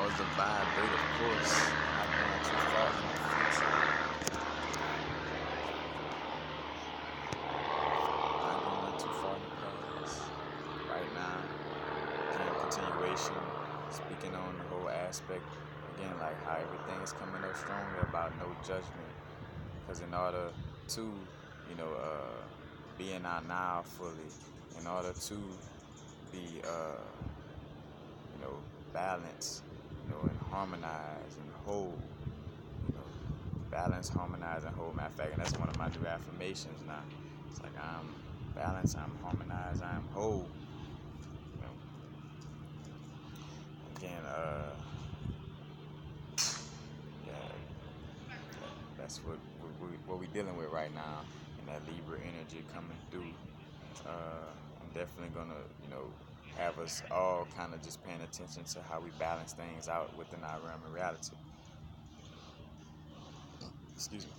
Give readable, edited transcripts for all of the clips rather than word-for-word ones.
was the vibrate, of course. Not going too far in the future. Not going too far in the past. Right now, again, continuation, speaking on the whole aspect, again, like how everything is coming up strongly about no judgment. Because in order to, be in our now fully, in order to be, balanced, and harmonized and whole, balance, harmonize, and whole. Matter of fact, and that's one of my new affirmations now. It's like I'm balanced, I'm harmonized, I'm whole. You know, again, yeah, that's what we dealing with right now, and that Libra energy coming through. I'm definitely gonna, have us all kind of just paying attention to how we balance things out within our realm of reality. Excuse me.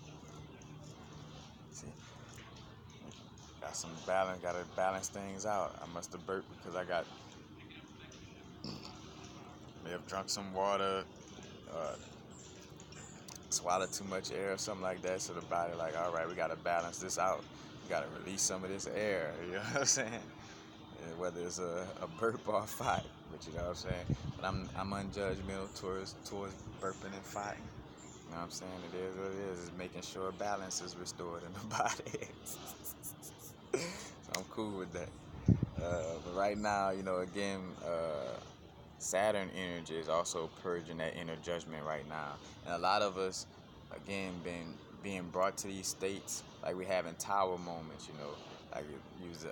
See, gotta balance things out. I must have burped because may have drunk some water, swallowed too much air or something like that. So the body like, all right, we gotta balance this out. We gotta release some of this air. You know what I'm saying? Whether it's a burp or a fight, but you know what I'm saying. But I'm unjudgmental towards burping and fighting. You know what I'm saying? It is what it is. It's making sure balance is restored in the body. So I'm cool with that. But right now, again, Saturn energy is also purging that inner judgment right now, and a lot of us, again, being brought to these states like we having tower moments. Like use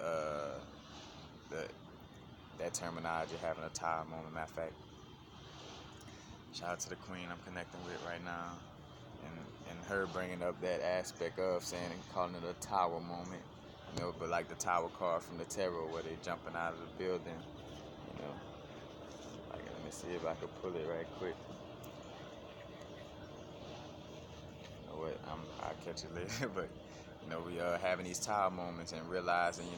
that terminology, having a tower moment. Matter of fact, shout out to the queen I'm connecting with right now, and her bringing up that aspect of saying and calling it a tower moment. But like the tower card from the tarot where they jumping out of the building. Like, let me see if I can pull it right quick. You know what? I'll catch it later. But we are having these tower moments and realizing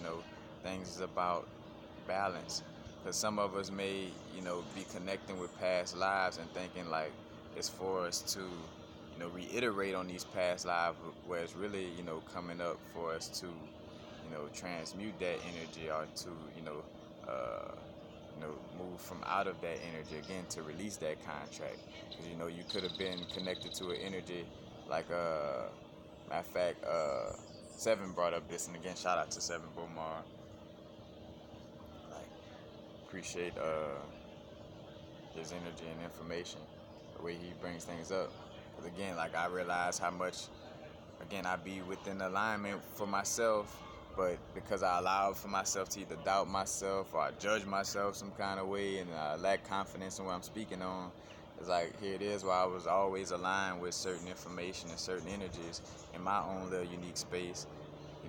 things is about balance. Because some of us may be connecting with past lives and thinking like it's for us to reiterate on these past lives, where it's really coming up for us to transmute that energy, or to move from out of that energy again, to release that contract. Because you could have been connected to an energy like matter of fact, Seven brought up this, and again, shout out to Seven Bomar. Like, appreciate his energy and information, the way he brings things up. Because again, like, I realize how much, again, I be within alignment for myself, but because I allow for myself to either doubt myself or I judge myself some kind of way, and I lack confidence in what I'm speaking on, it's like, here it is where I was always aligned with certain information and certain energies in my own little unique space.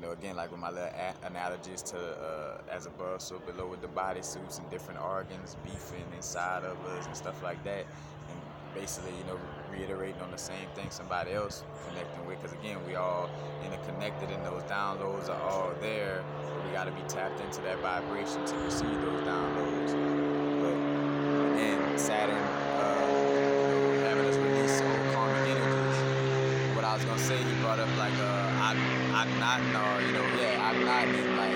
Again, like with my little analogies to as above, so below, with the bodysuits and different organs beefing inside of us and stuff like that. And basically, reiterating on the same thing somebody else connecting with. Because again, we all interconnected, and those downloads are all there. But we got to be tapped into that vibration to receive those downloads. But again, Saturn, having us release some karmic energies. What I was gonna say, he brought up like Akhenaten, or Akhenaten, like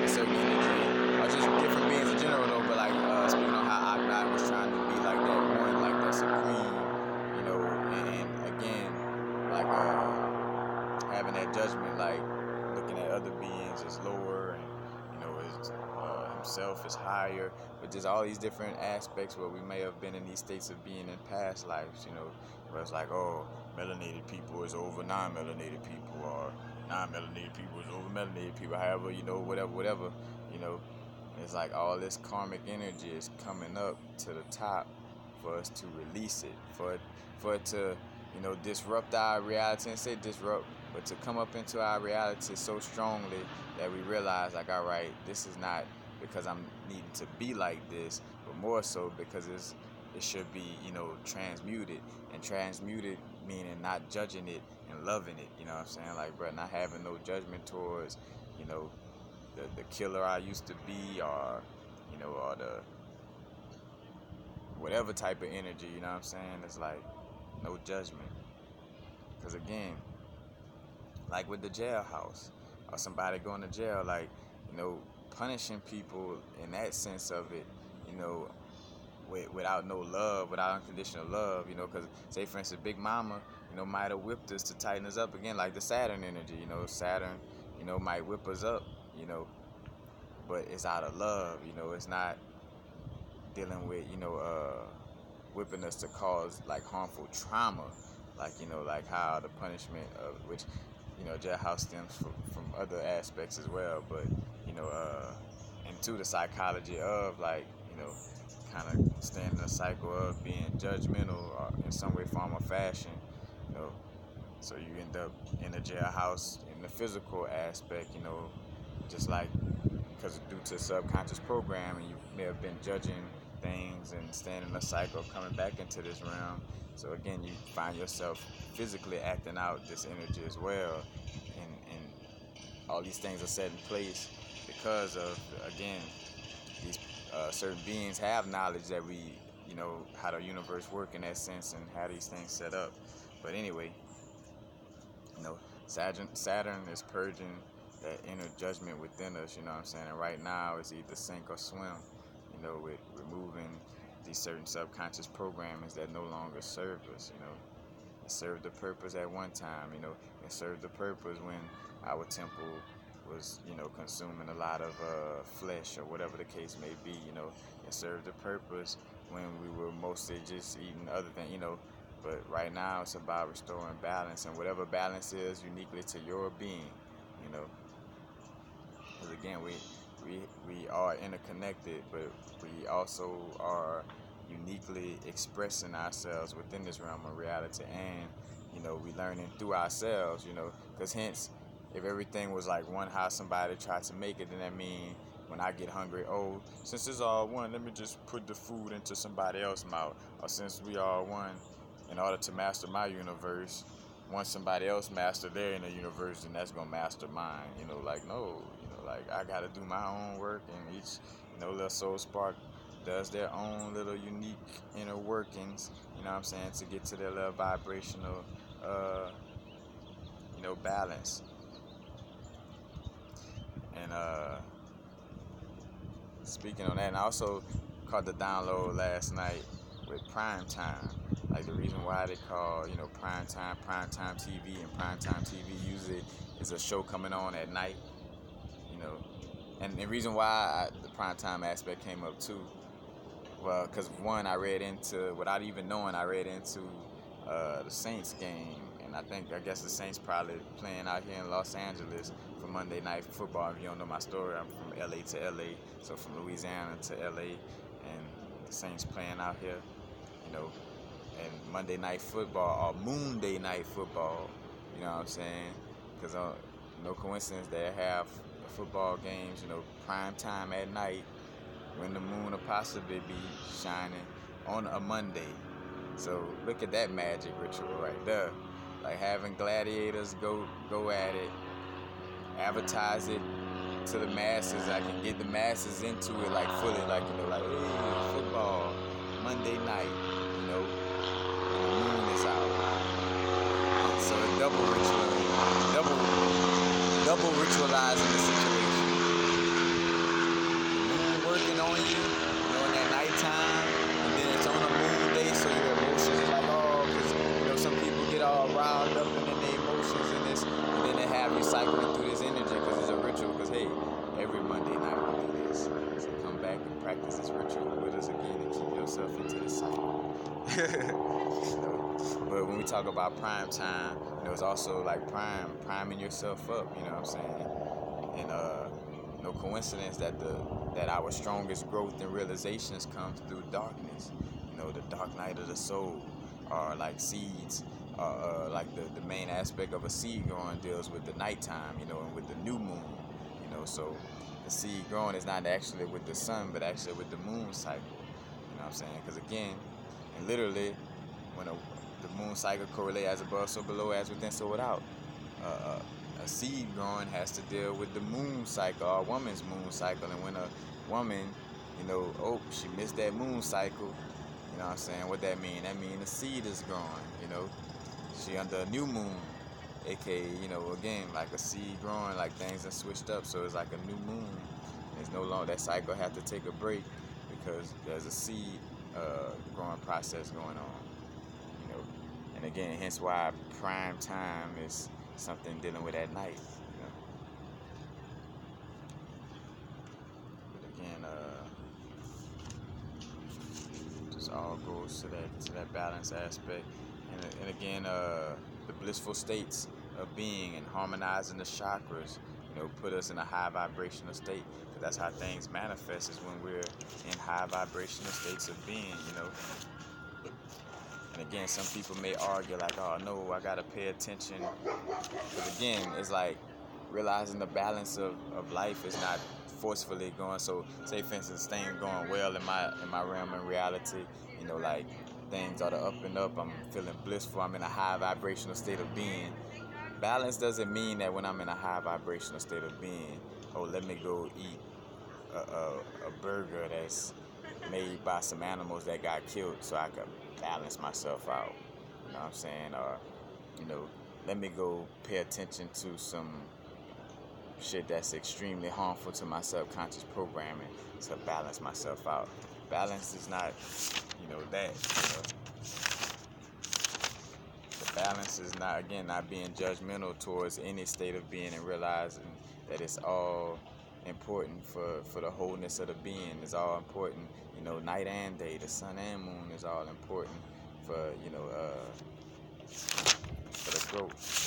a certain energy, or just different beings in general though. But like speaking on how Akhenaten was trying to be like that one, like that supreme, and again, like having that judgment, like looking at other beings as lower, and as himself is higher, but just all these different aspects where we may have been in these states of being in past lives, where it's like, oh, melanated people is over non-melanated people, or non-melanated people is over melanated people, however, whatever, it's like all this karmic energy is coming up to the top for us to release it, for it to, disrupt our reality, and say disrupt, but to come up into our reality so strongly that we realize, like, all right, this is not because I'm needing to be like this, but more so because it should be, transmuted, and transmuted meaning not judging it and loving it, you know what I'm saying? Like, bro, not having no judgment towards, the killer I used to be, or, or the whatever type of energy, you know what I'm saying? It's like no judgment. Because again, like with the jailhouse or somebody going to jail, like, punishing people in that sense of it, you know, without no love, without unconditional love, because say for instance, Big Mama, might have whipped us to tighten us up again, like the Saturn energy, Saturn, might whip us up, but it's out of love, it's not dealing with, whipping us to cause like harmful trauma, like, like how the punishment of which, jailhouse stems from other aspects as well, but, into the psychology of like, kind of staying in a cycle of being judgmental or in some way, form, or fashion, so you end up in a jailhouse in the physical aspect, just like because due to subconscious programming, you may have been judging things and staying in a cycle of coming back into this realm. So again, you find yourself physically acting out this energy as well, and all these things are set in place because of, again, these certain beings have knowledge that we, how the universe work in that sense and how these things set up. But anyway, Saturn is purging that inner judgment within us, you know what I'm saying? And right now it's either sink or swim, with removing these certain subconscious programmings that no longer serve us, It served the purpose at one time, it served the purpose when our temple was, consuming a lot of flesh or whatever the case may be, It served the purpose when we were mostly just eating other things, But right now it's about restoring balance, and whatever balance is uniquely to your being, Because again, we are interconnected, but we also are uniquely expressing ourselves within this realm of reality, and we learning through ourselves, because hence, if everything was like one, how somebody tried to make it, then that mean when I get hungry, oh, since it's all one, let me just put the food into somebody else's mouth. Or since we are one, in order to master my universe, once somebody else master their inner universe, then that's gonna master mine. Like no, like I gotta do my own work, and each, little soul spark does their own little unique inner workings, what I'm saying, to get to their little vibrational, balance. And speaking on that, and I also caught the download last night with prime time. Like the reason why they call, prime time TV, and prime time TV usually is a show coming on at night, And the reason why the prime time aspect came up too, well, because one, without even knowing, I read into the Saints game, and I guess the Saints probably playing out here in Los Angeles for Monday Night Football. If you don't know my story, I'm from LA to LA, so from Louisiana to LA, and the Saints playing out here, and Monday Night Football or Moonday Night Football, you know what I'm saying? Because no coincidence they have football games, prime time at night when the moon will possibly be shining on a Monday. So look at that magic ritual right there. Like having gladiators go at it, advertise it to the masses. I can get the masses into it like fully, like, like, hey, football, Monday night, and the moon is out. And so it's double ritualizing the situation. The moon working on you, in that nighttime, and then it's on a moon day, so your emotions are like, oh, because, some people get all riled up and in their emotions in this, and then they have you cycling through this energy because it's a ritual, because, hey, every Monday night we do this. So come back and practice this ritual with us again and keep yourself into this cycle. But when we talk about prime time, it's also like priming yourself up, you know what I'm saying? And no coincidence that our strongest growth and realizations comes through darkness, the dark night of the soul, or like seeds, like the main aspect of a seed growing deals with the nighttime, and with the new moon, so the seed growing is not actually with the sun, but actually with the moon cycle, you know what I'm saying? Because again, and literally, when the moon cycle correlates as above, so below, as within, so without. A seed growing has to deal with the moon cycle, or a woman's moon cycle, and when a woman, she missed that moon cycle, You know what I'm saying? What that mean? That mean the seed is growing, you know. She under a new moon, aka, you know, again, like a seed growing, like things are switched up, so it's like a new moon. There's no longer, that cycle have to take a break because there's a seed growing process going on, you know. And again, hence why prime time is something dealing with at night, you know. But again, just all goes to that balance aspect, and again, the blissful states of being and harmonizing the chakras, you know, put us in a high vibrational state. Because that's how things manifest, is when we're in high vibrational states of being, you know. And again, some people may argue like, oh no, I gotta pay attention. Because again, it's like realizing the balance of life is not forcefully going. So say for instance, things going well in my realm of reality, you know, like things are the up and up, I'm feeling blissful, I'm in a high vibrational state of being. Balance doesn't mean that when I'm in a high vibrational state of being, oh, let me go eat a burger that's made by some animals that got killed so I could balance myself out. You know what I'm saying? Or, you know, let me go pay attention to some shit that's extremely harmful to my subconscious programming to balance myself out. Balance is not, you know, that, you know. The balance is not, again, not being judgmental towards any state of being and realizing that it's all important for the wholeness of the being. It's all important, you know, night and day, the sun and moon is all important for, you know, for the growth.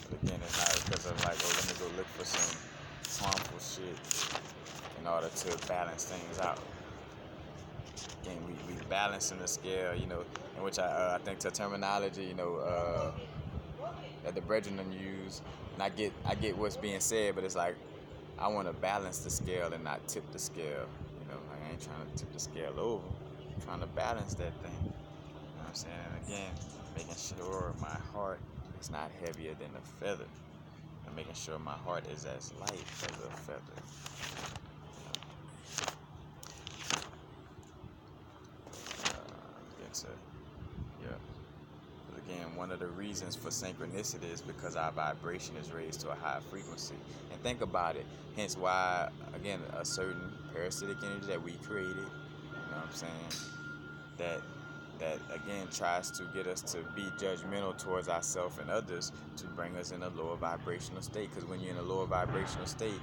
But again, it's not because of like, oh, let me go look for some harmful shit in order to balance things out. Again, we balancing the scale, you know, in which I think the terminology, you know, that the brethren use, and I get what's being said, but it's like I want to balance the scale and not tip the scale. You know, like I ain't trying to tip the scale over. I'm trying to balance that thing. You know what I'm saying? And again, making sure my heart is not heavier than a feather, and making sure my heart is as light as a feather. Again, one of the reasons for synchronicity is because our vibration is raised to a high frequency. And think about it. Hence why, again, a certain parasitic energy that we created, you know what I'm saying, that again tries to get us to be judgmental towards ourselves and others to bring us in a lower vibrational state. Because when you're in a lower vibrational state,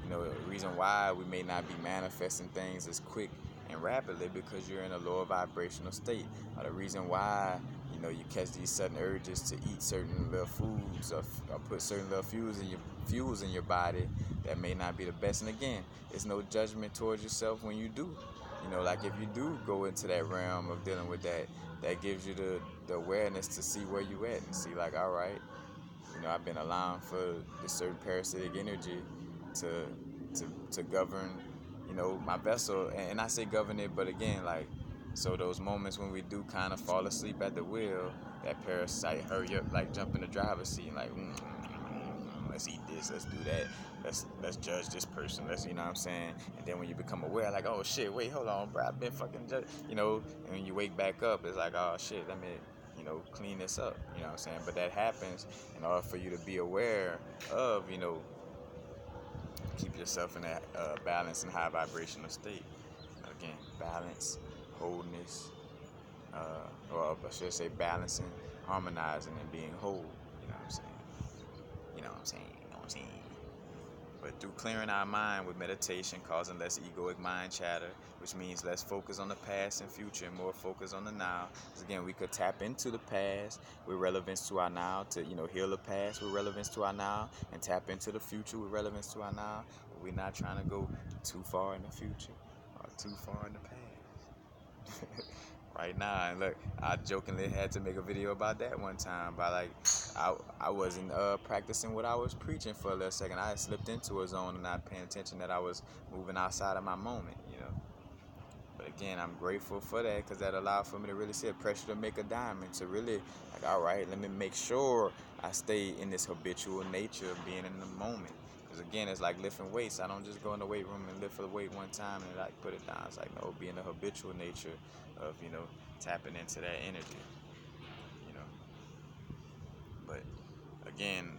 you know, the reason why we may not be manifesting things as quick and rapidly because you're in a lower vibrational state. Or the reason why, you know, you catch these sudden urges to eat certain little foods or put certain little fuels in your body that may not be the best. And again, it's no judgment towards yourself when you do. You know, like if you do go into that realm of dealing with that, that gives you the awareness to see where you at and see like, all right, you know, I've been allowing for this certain parasitic energy to govern, you know, my vessel. And I say govern it, but again, like, so those moments when we do kind of fall asleep at the wheel, that parasite hurry up, like jump in the driver's seat, like, let's eat this, let's do that, let's judge this person, let's, you know what I'm saying? And then when you become aware, like, oh shit, wait, hold on, bro, I've been fucking judged, you know. And when you wake back up, it's like, oh shit, let me, you know, clean this up, you know what I'm saying? But that happens in order for you to be aware of, you know, keep yourself in that balance and high vibrational state. Again, balance, wholeness, or I should say balancing, harmonizing, and being whole. You know what I'm saying? You know what I'm saying? You know what I'm saying? But through clearing our mind with meditation, causing less egoic mind chatter, which means less focus on the past and future and more focus on the now. Because again, we could tap into the past with relevance to our now to, you know, heal the past with relevance to our now, and tap into the future with relevance to our now. But we're not trying to go too far in the future or too far in the past. Right now, and look, I jokingly had to make a video about that one time. By like, I wasn't practicing what I was preaching for a little second. I had slipped into a zone and not paying attention that I was moving outside of my moment, you know. But again, I'm grateful for that because that allowed for me to really see pressure to make a diamond. To really like, all right, let me make sure I stay in this habitual nature of being in the moment. Because again, it's like lifting weights. I don't just go in the weight room and lift a weight one time and like put it down. It's like, no, being a habitual nature of, tapping into that energy, you know. But again,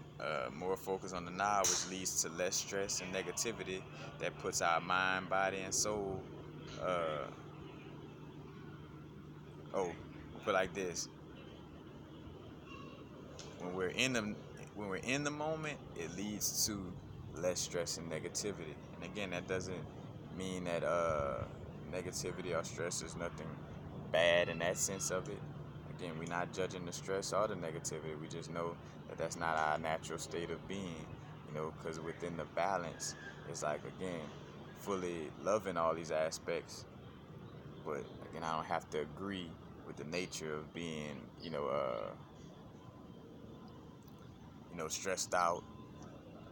more focus on the now, which leads to less stress and negativity that puts our mind, body, and soul. We'll put it like this: when we're in the moment, it leads to less stress and negativity. And again, that doesn't mean that negativity or stress is nothing bad in that sense of it. Again, we're not judging the stress or the negativity. We just know that that's not our natural state of being, because within the balance, it's like, again, fully loving all these aspects. But again, I don't have to agree with the nature of being, stressed out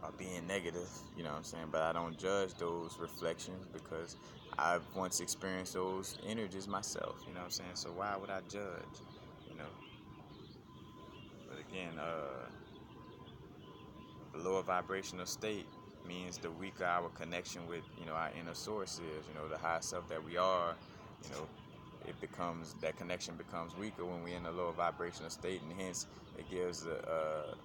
or being negative, you know what I'm saying? But I don't judge those reflections because I've once experienced those energies myself, you know what I'm saying? So why would I judge, you know? But again, the lower vibrational state means the weaker our connection with, our inner source is, the higher self that we are, that connection becomes weaker when we're in a lower vibrational state, and hence it gives the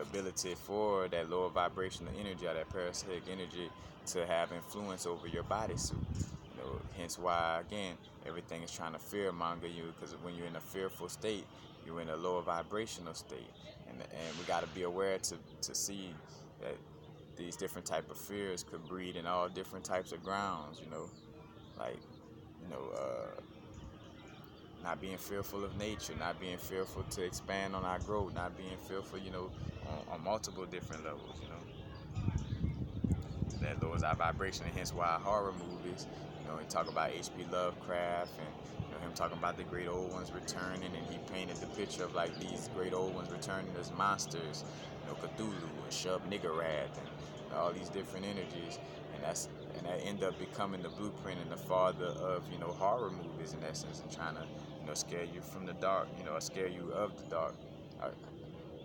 ability for that lower vibrational energy or that parasitic energy to have influence over your bodysuit. Hence why, again, everything is trying to fear monger you, because when you're in a fearful state, you're in a lower vibrational state. And we got to be aware to see that these different type of fears could breed in all different types of grounds, like, not being fearful of nature, not being fearful to expand on our growth, not being fearful, on multiple different levels, that lowers our vibration, and hence why horror movies, we talk about H.P. Lovecraft and him talking about the great old ones returning, and he painted the picture of like these great old ones returning as monsters, Cthulhu and Shub Niggurath and all these different energies, and that end up becoming the blueprint and the father of horror movies in essence, and trying to scare you from the dark, or scare you of the dark.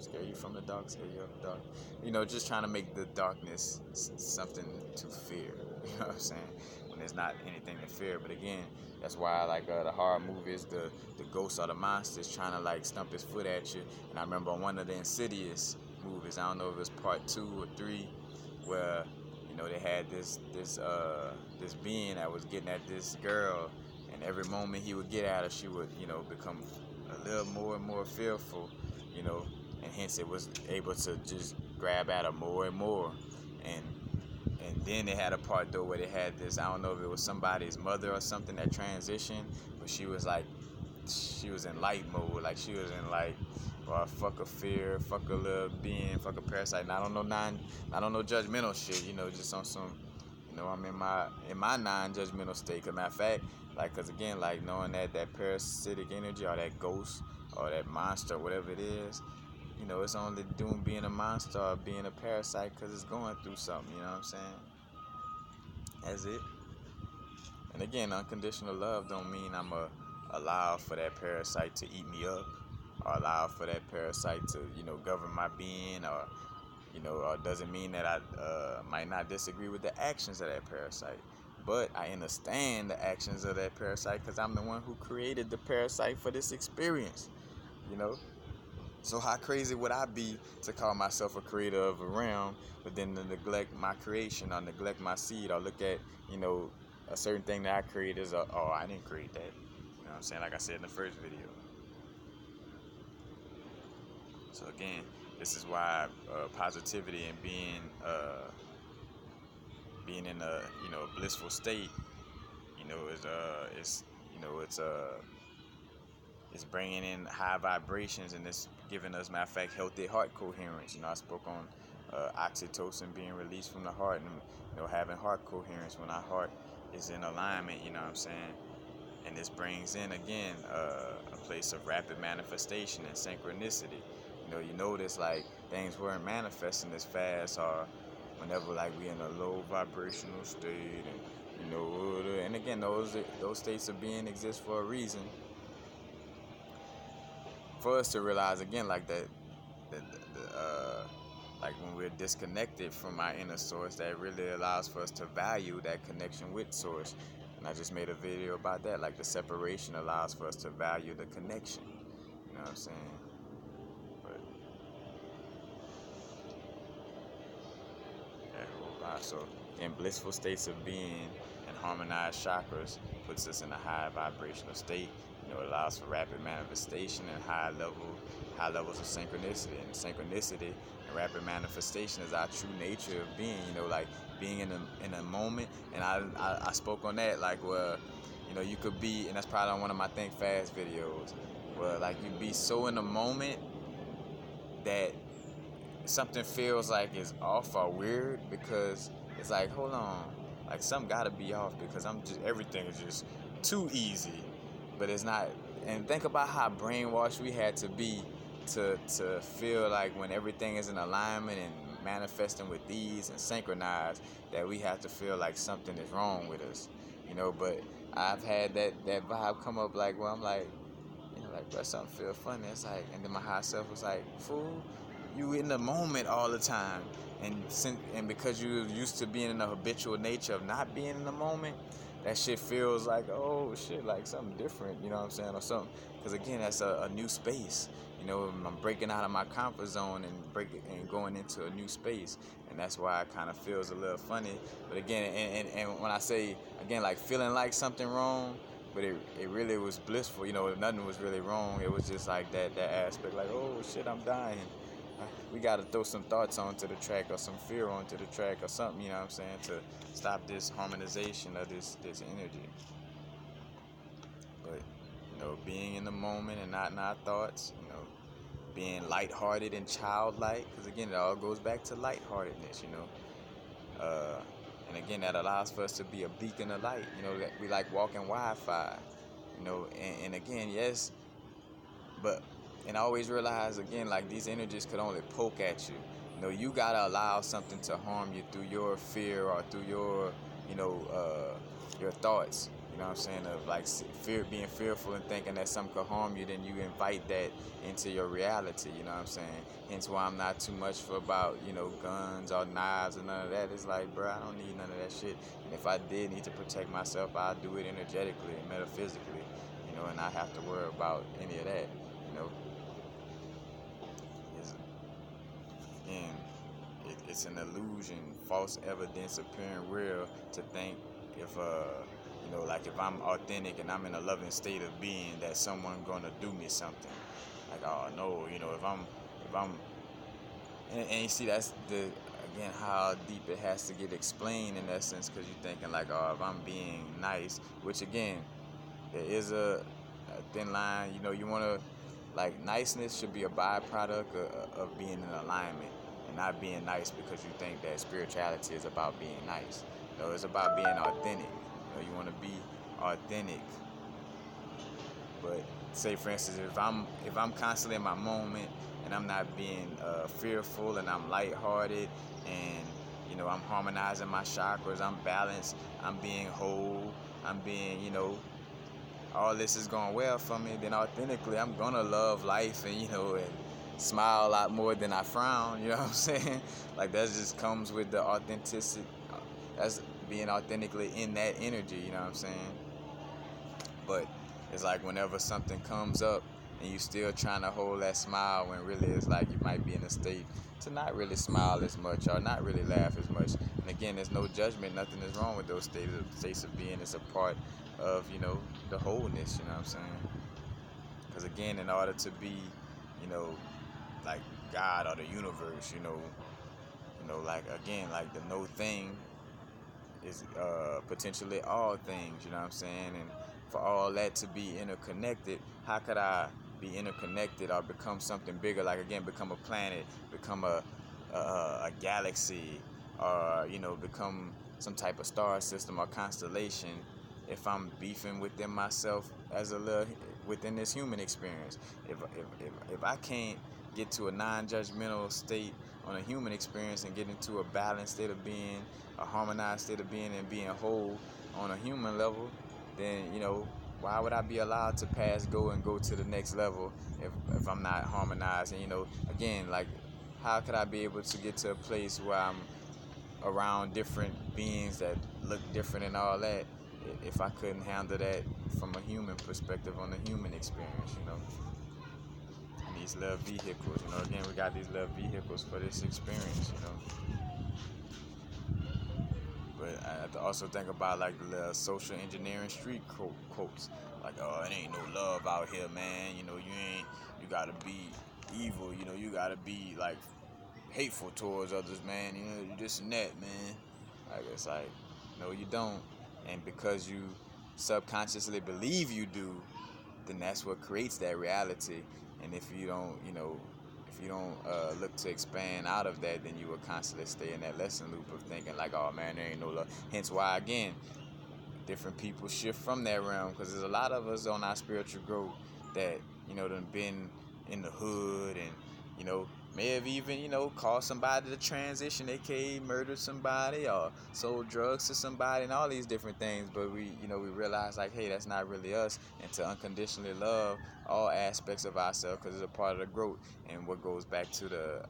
Scare you from the dark, scare you of the dark. Just trying to make the darkness something to fear. You know what I'm saying? When there's not anything to fear. But again, that's why like the horror movies, the ghosts or the monsters trying to like stump his foot at you. And I remember one of the Insidious movies, I don't know if it was part 2 or 3, where they had this being that was getting at this girl, and every moment he would get at her, she would become a little more and more fearful, and hence it was able to just grab at her more and more. And then they had a part though where they had this, I don't know if it was somebody's mother or something that transitioned, but she was in light mode, like she was in like, well, fuck a fear, fuck a little being, fuck a parasite. And I don't know judgmental shit, just on some, I'm in my non-judgmental state. Cause matter of fact, like, cause again, like knowing that parasitic energy or that ghost or that monster, whatever it is, it's only being a monster or being a parasite because it's going through something, you know what I'm saying? That's it. And again, unconditional love don't mean I'm allow for that parasite to eat me up, or allow for that parasite to, govern my being, or, or doesn't mean that I might not disagree with the actions of that parasite. But I understand the actions of that parasite because I'm the one who created the parasite for this experience, So how crazy would I be to call myself a creator of a realm, but then to neglect my creation or neglect my seed, or look at, a certain thing that I created as I didn't create that. You know what I'm saying? Like I said in the first video. So again, this is why positivity and being in a blissful state, it's bringing in high vibrations, and it's giving us, matter of fact, healthy heart coherence. I spoke on oxytocin being released from the heart, and having heart coherence when our heart is in alignment. You know what I'm saying? And this brings in again a place of rapid manifestation and synchronicity. You notice like things weren't manifesting as fast, or whenever like we in a low vibrational state, and again those states of being exist for a reason. For us to realize again, like that like when we're disconnected from our inner source, that really allows for us to value that connection with source. And I just made a video about that. Like the separation allows for us to value the connection. You know what I'm saying? But yeah, so in blissful states of being and harmonized chakras puts us in a high vibrational state. You know, it allows for rapid manifestation and high levels of synchronicity. And synchronicity and rapid manifestation is our true nature of being. You know, like being in a moment. And I spoke on that, like, well, you know, you could be, and that's probably on one of my Think Fast videos, where like you be so in the moment that something feels like it's off or weird, because it's like, hold on, like something gotta be off, because everything is just too easy. But it's not. And think about how brainwashed we had to be to feel like when everything is in alignment and manifesting with ease and synchronized, that we have to feel like something is wrong with us, you know. But I've had that vibe come up, like, well, I'm like, you know, like, bro, something feel funny. It's like, and then my higher self was like, fool, you in the moment all the time, and because you're used to being in the habitual nature of not being in the moment, that shit feels like, oh shit, like something different, you know what I'm saying, or something. Because again, that's a new space, you know. I'm breaking out of my comfort zone and going into a new space, and that's why it kind of feels a little funny. But again, and when I say again, like feeling like something wrong, but it really was blissful, you know. Nothing was really wrong. It was just like that aspect, like, oh shit, I'm dying. We got to throw some thoughts onto the track, or some fear onto the track, or something, you know what I'm saying, to stop this harmonization of this energy. But, you know, being in the moment and not in our thoughts, you know, being lighthearted and childlike, because again, it all goes back to lightheartedness, you know. And again, that allows for us to be a beacon of light, you know, that we like walking Wi-Fi, you know. And again, yes, but, and I always realize, again, like these energies could only poke at you. You know, you gotta allow something to harm you through your fear, or through your, you know, your thoughts. You know what I'm saying? Of like fear, being fearful and thinking that something could harm you, then you invite that into your reality. You know what I'm saying? Hence why I'm not too much for about, you know, guns or knives or none of that. It's like, bro, I don't need none of that shit. And if I did need to protect myself, I'd do it energetically and metaphysically. You know, and not have to worry about any of that. You know, again, it's an illusion, false evidence appearing real, to think if you know, like if I'm authentic and I'm in a loving state of being, that someone gonna do me something. Like, oh no, you know, if I'm and you see, that's the, again, how deep it has to get explained in that sense, because you're thinking like, oh, if I'm being nice, which again, there is a thin line. You know, you want to, like, niceness should be a byproduct of being in alignment, and not being nice because you think that spirituality is about being nice. No, it's about being authentic. You know, you want to be authentic. But say, for instance, if I'm constantly in my moment and I'm not being fearful, and I'm lighthearted, and, you know, I'm harmonizing my chakras, I'm balanced, I'm being whole, I'm being, you know, all this is going well for me, then authentically I'm gonna love life, and, you know, and smile a lot more than I frown. You know what I'm saying? Like, that just comes with the authenticity. That's being authentically in that energy. You know what I'm saying? But it's like whenever something comes up and you still trying to hold that smile, when really it's like you might be in a state to not really smile as much, or not really laugh as much. And again, there's no judgment. Nothing is wrong with those states of being. It's a part of, you know, the wholeness. You know what I'm saying? Because again, in order to be, you know, like God or the universe, you know, like, again, like the no thing is potentially all things. You know what I'm saying? And for all that to be interconnected, how could I be interconnected or become something bigger? Like, again, become a planet, become a galaxy, or, you know, become some type of star system or constellation, if I'm beefing within myself as a little within this human experience. If I can't get to a non-judgmental state on a human experience, and get into a balanced state of being, a harmonized state of being, and being whole on a human level, then, you know, why would I be allowed to pass go and go to the next level if I'm not harmonized? And, you know, again, like, how could I be able to get to a place where I'm around different beings that look different and all that, if I couldn't handle that from a human perspective on the human experience, and these little vehicles, again, we got these little vehicles for this experience, but I have to also think about like the little social engineering street quotes, like, oh, it ain't no love out here, man, you gotta be evil, you gotta be like hateful towards others, man, you this and that, man. Like, it's like, no, you don't. And because you subconsciously believe you do, then that's what creates that reality. And if you don't, look to expand out of that, then you will constantly stay in that lesson loop of thinking like, oh man, there ain't no love. Hence why, again, different people shift from that realm, because there's a lot of us on our spiritual growth that, done been in the hood and, may have even, caused somebody to transition, aka murdered somebody or sold drugs to somebody and all these different things. But we realize like, hey, that's not really us, and to unconditionally love all aspects of ourselves, because it's a part of the growth. And what goes back to the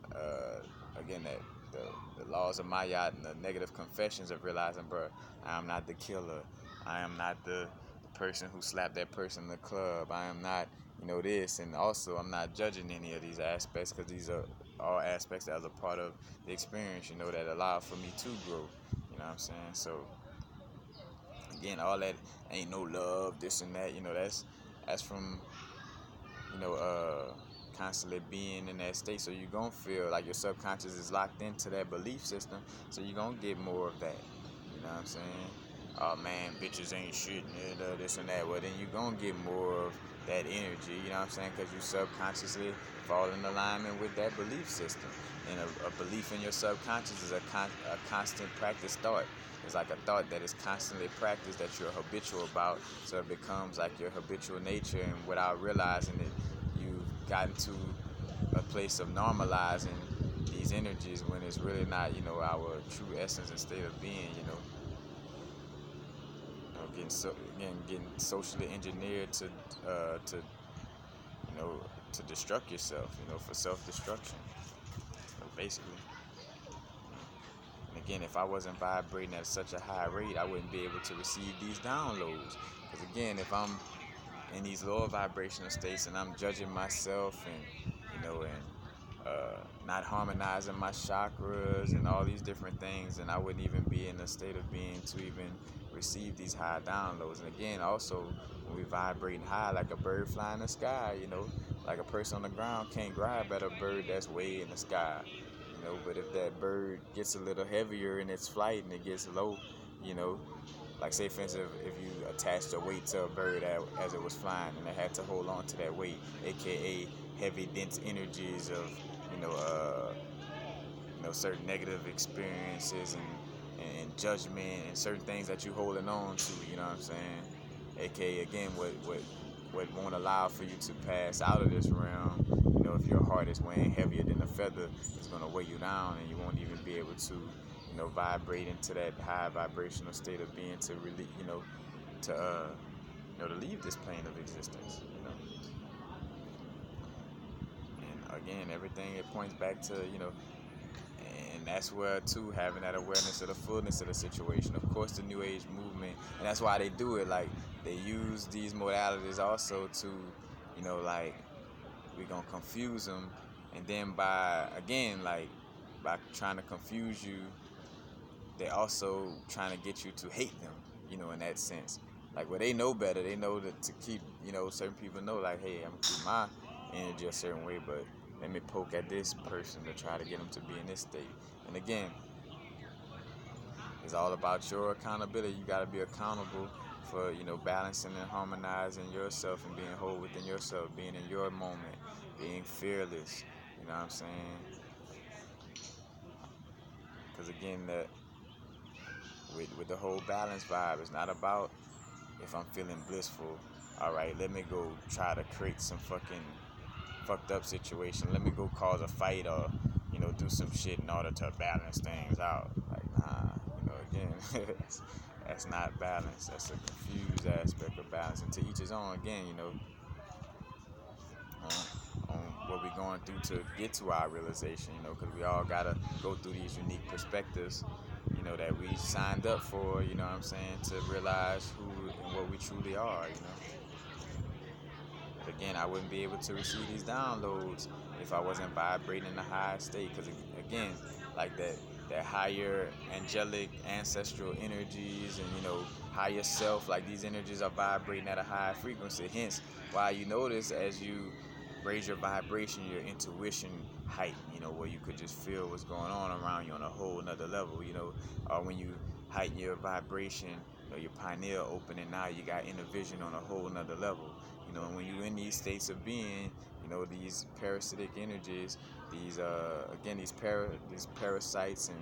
again, that the laws of Maya and the negative confessions of realizing, bro, I am not the killer, I am not the person who slapped that person in the club, I am not this. And also, I'm not judging any of these aspects, because these are all aspects that are a part of the experience, that allow for me to grow. You know what I'm saying? So again, all that ain't no love, this and that, that's from constantly being in that state. So you're gonna feel like your subconscious is locked into that belief system, so you're gonna get more of that. You know what I'm saying? Oh man, bitches ain't shit, this and that. Well, then you're gonna get more of that energy, you know what I'm saying? Because you subconsciously fall in alignment with that belief system. And a belief in your subconscious is a constant practice thought. It's like a thought that is constantly practiced, that you're habitual about, so it becomes like your habitual nature, and without realizing it, you've gotten to a place of normalizing these energies when it's really not, our true essence and state of being, getting socially engineered to destruct yourself, for self-destruction, basically. And again, if I wasn't vibrating at such a high rate, I wouldn't be able to receive these downloads. Because again, if I'm in these lower vibrational states and I'm judging myself and, not harmonizing my chakras and all these different things, and I wouldn't even be in a state of being to even receive these high downloads. And again, also, when we vibrate high, like a bird flying in the sky, like a person on the ground can't grab at a bird that's way in the sky, but if that bird gets a little heavier in its flight and it gets low, like say for instance, if you attached a weight to a bird as it was flying, and it had to hold on to that weight, aka heavy dense energies of certain negative experiences and judgment and certain things that you holding on to, you know what I'm saying, aka again what won't allow for you to pass out of this realm. If your heart is weighing heavier than a feather, it's going to weigh you down, and you won't even be able to vibrate into that high vibrational state of being to really to leave this plane of existence. And again, everything, it points back to and that's where too, having that awareness of the fullness of the situation. Of course, the New Age movement, and that's why they do it. Like, they use these modalities also to like, we're gonna confuse them, and then by trying to confuse you, they also trying to get you to hate them, in that sense. Like, well, they know better. They know that to keep, certain people know, like, hey, I'm gonna keep my energy a certain way, but let me poke at this person to try to get them to be in this state. And again, it's all about your accountability. You got to be accountable for, balancing and harmonizing yourself and being whole within yourself, being in your moment, being fearless. You know what I'm saying? Because again, with the whole balance vibe, it's not about if I'm feeling blissful, all right, let me go try to create some fucking fucked up situation. Let me go cause a fight or, do some shit in order to balance things out. Like, nah, again, that's not balance. That's a confused aspect of balance. And to each his own, again, on what we're going through to get to our realization, you know, because we all got to go through these unique perspectives, you know, that we signed up for, you know what I'm saying, to realize who and what we truly are, you know. But again, I wouldn't be able to receive these downloads if I wasn't vibrating in a high state, because again, like that higher angelic ancestral energies and, you know, higher self, like these energies are vibrating at a high frequency. Hence why you notice as you raise your vibration, your intuition heighten, you know, where you could just feel what's going on around you on a whole nother level, you know. Or when you heighten your vibration, you know, your pineal opening, now you got inner vision on a whole nother level, you know. And when you're in these states of being, you know, these parasitic energies, these again, these parasites and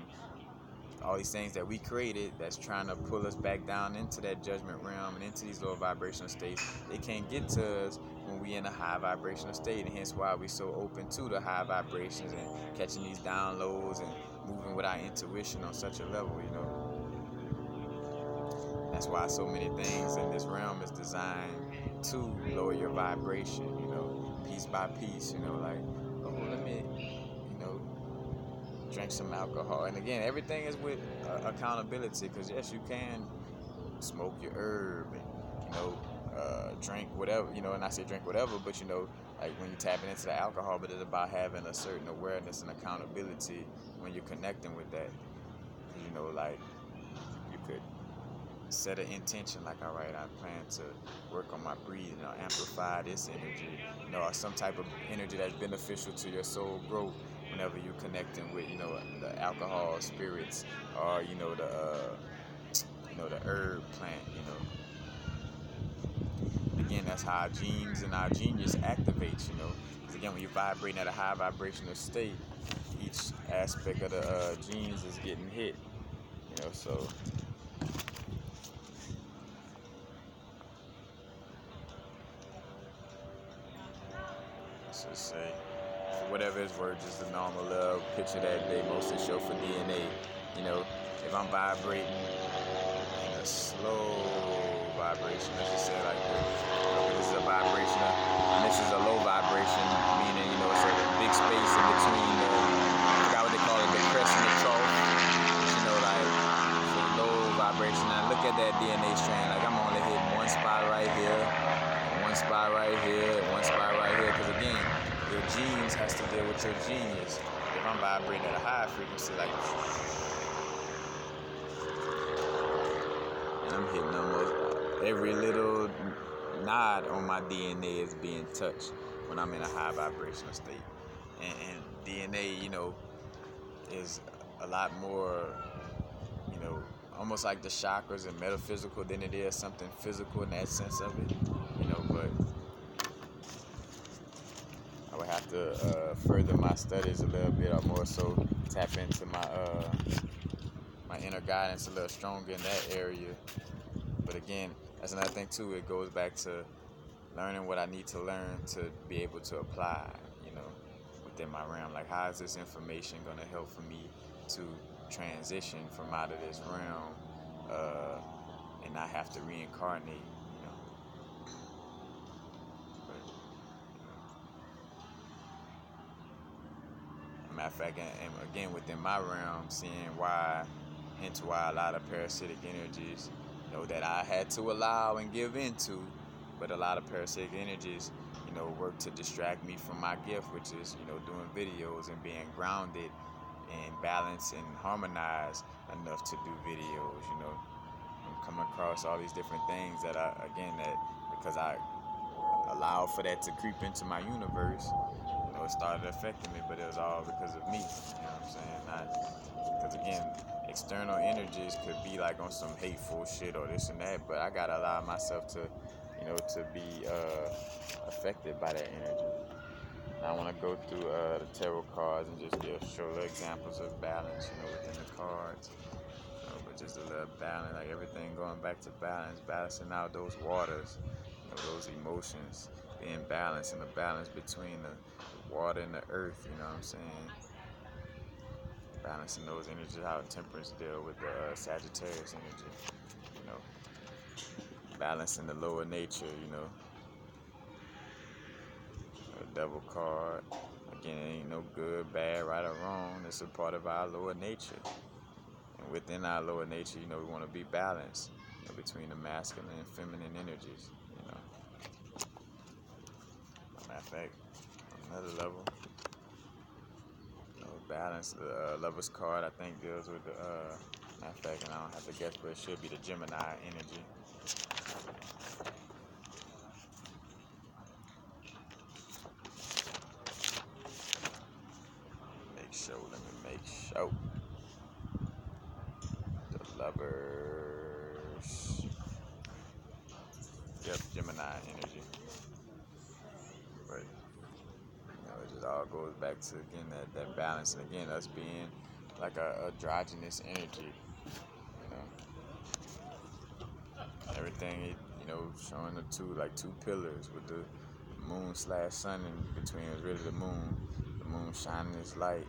all these things that we created that's trying to pull us back down into that judgment realm and into these lower vibrational states, they can't get to us when we in a high vibrational state. And hence why we're so open to the high vibrations and catching these downloads and moving with our intuition on such a level, you know. That's why so many things in this realm is designed to lower your vibration, you know, piece by piece, you know, like, oh, let me, you know, drink some alcohol. And again, everything is with accountability, because yes, you can smoke your herb and, you know, drink whatever, you know. And I say drink whatever, but, you know, like when you're tapping into the alcohol, but it's about having a certain awareness and accountability when you're connecting with that. You know, like you could set an intention, like, all right, I plan to work on my breathing or amplify this energy, you know, or some type of energy that's beneficial to your soul growth whenever you're connecting with, you know, the alcohol, spirits, or, you know, the herb plant, you know. Again, that's how our genes and our genius activates, you know. Because again, when you're vibrating at a high vibrational state, each aspect of the genes is getting hit, you know. So let's just say, for whatever it's worth, just a normal picture that they mostly show for DNA. You know, if I'm vibrating in a slow vibration, let's just say it like this. You know, this is a vibration, and this is a low vibration, meaning, you know, it's a big space in between I forgot what they call it, the crest and the trough. You know, like, for low vibration. Now look at that DNA strand. Like, I'm only hitting one spot right here, one spot right here, one spot right here, because again, your genes has to deal with your genius. If I'm vibrating at a high frequency, like, and I'm hitting almost every little nod on my DNA is being touched when I'm in a high vibrational state. And DNA, you know, is a lot more, you know, almost like the chakras and metaphysical than it is something physical in that sense of it, you know. But I would have to further my studies a little bit, or more so tap into my inner guidance a little stronger in that area. But again, that's another thing too. It goes back to learning what I need to learn to be able to apply, you know, within my realm. Like, how is this information going to help for me to transition from out of this realm and not have to reincarnate, you know. But, matter of fact, and again, within my realm, seeing why, hence why a lot of parasitic energies, you know, that I had to allow and give into, but a lot of parasitic energies, you know, work to distract me from my gift, which is, you know, doing videos and being grounded and balanced and harmonized enough to do videos, you know. I'm coming across all these different things that because I allowed for that to creep into my universe, you know, it started affecting me, but it was all because of me, you know what I'm saying? Not because, again, external energies could be like on some hateful shit or this and that, but I gotta allow myself to, you know, to be affected by that energy. And I want to go through the tarot cards and just show little examples of balance, you know, within the cards. You know, but just a little balance, like everything going back to balance, balancing out those waters, you know, those emotions, being balanced, and the balance between the water and the earth, you know what I'm saying? Balancing those energies out. Temperance deal with the Sagittarius energy, you know. Balancing the lower nature, you know. Devil card. Again, it ain't no good, bad, right or wrong. It's a part of our lower nature. And within our lower nature, we want to be balanced, between the masculine and feminine energies, Matter of fact, on another level, balance, the Lover's card, I think, deals with the, matter of fact, and I don't have to guess, but it should be the Gemini energy. Let me make sure. The Lovers. Yep, Gemini energy. But, it just all goes back to, again, that balance. And again, us being like a androgynous energy. Everything, showing the two pillars with the moon/sun in between. Is really the moon shining its light,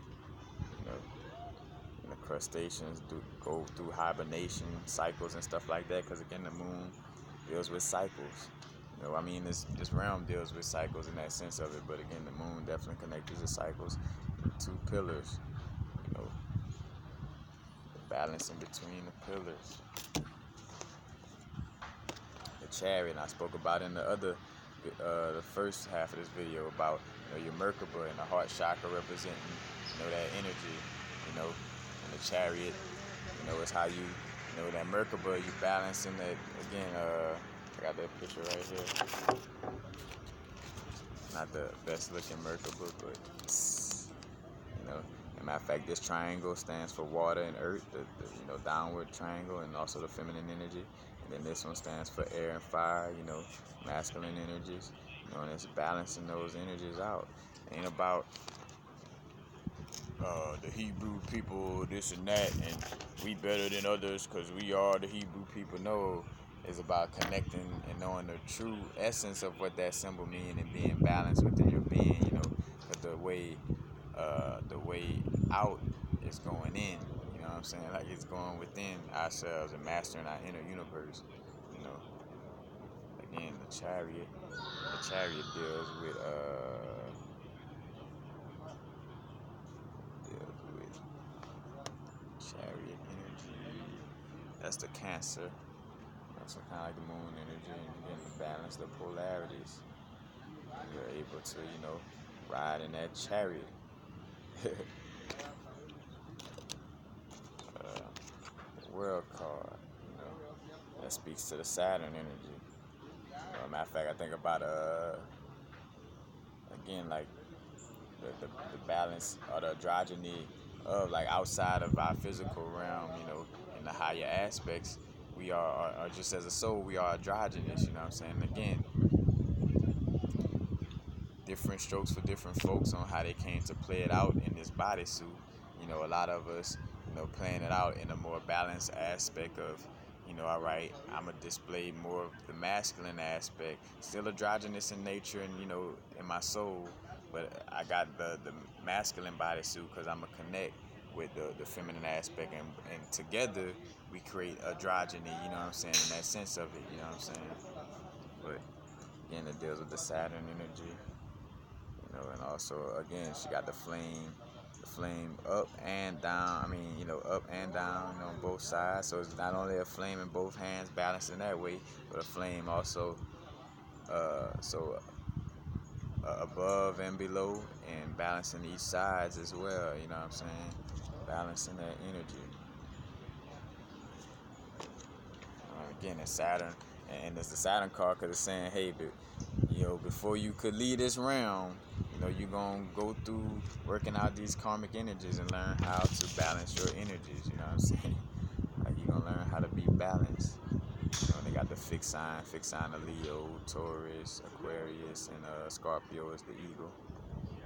and the crustaceans go through hibernation cycles and stuff like that, because again, the moon deals with cycles. This realm deals with cycles in that sense of it, but again, the moon definitely connected to cycles. Two pillars, the balance in between the pillars. The Chariot, and I spoke about in the first half of this video about your Merkaba and the heart chakra representing that energy, and the Chariot, it's how you that Merkaba, you balancing that again. I got that picture right here. Not the best looking Merkaba, but as a matter of fact, this triangle stands for water and earth, the downward triangle, and also the feminine energy. And then this one stands for air and fire, masculine energies, and it's balancing those energies out. It ain't about the Hebrew people, this and that, and we better than others because we are the Hebrew people. No, it's about connecting and knowing the true essence of what that symbol means and being balanced within your being, because the way out is going in, what I'm saying? Like, it's going within ourselves and mastering our inner universe, Again, the Chariot deals with Chariot energy. That's the Cancer. So kind of like the moon energy, and again, the balance, the polarities. You're able to, ride in that chariot. The World card, that speaks to the Saturn energy. Matter of fact, I think about again, like the balance or the androgyny of, like, outside of our physical realm, in the higher aspects. We are just as a soul, we are androgynous, what I'm saying? Again, different strokes for different folks on how they came to play it out in this bodysuit. A lot of us, playing it out in a more balanced aspect of, all right, I'm going to display more of the masculine aspect, still androgynous in nature and, in my soul, but I got the masculine bodysuit because I'm going to connect with the feminine aspect, and together we create androgyny, what I'm saying, in that sense of it, what I'm saying. But again, it deals with the Saturn energy, and also, again, she got the flame up and down. Up and down, on both sides. So it's not only a flame in both hands, balanced in that way, but a flame also, above and below, and balancing each sides as well. What I'm saying? Balancing that energy. Again, it's Saturn, and it's the Saturn card because it's saying, hey, before you could leave this realm, you're going to go through working out these karmic energies and learn how to balance your energies, what I'm saying? Like, you're going to learn how to be balanced. They got the fixed sign of Leo, Taurus, Aquarius, and Scorpio is the eagle.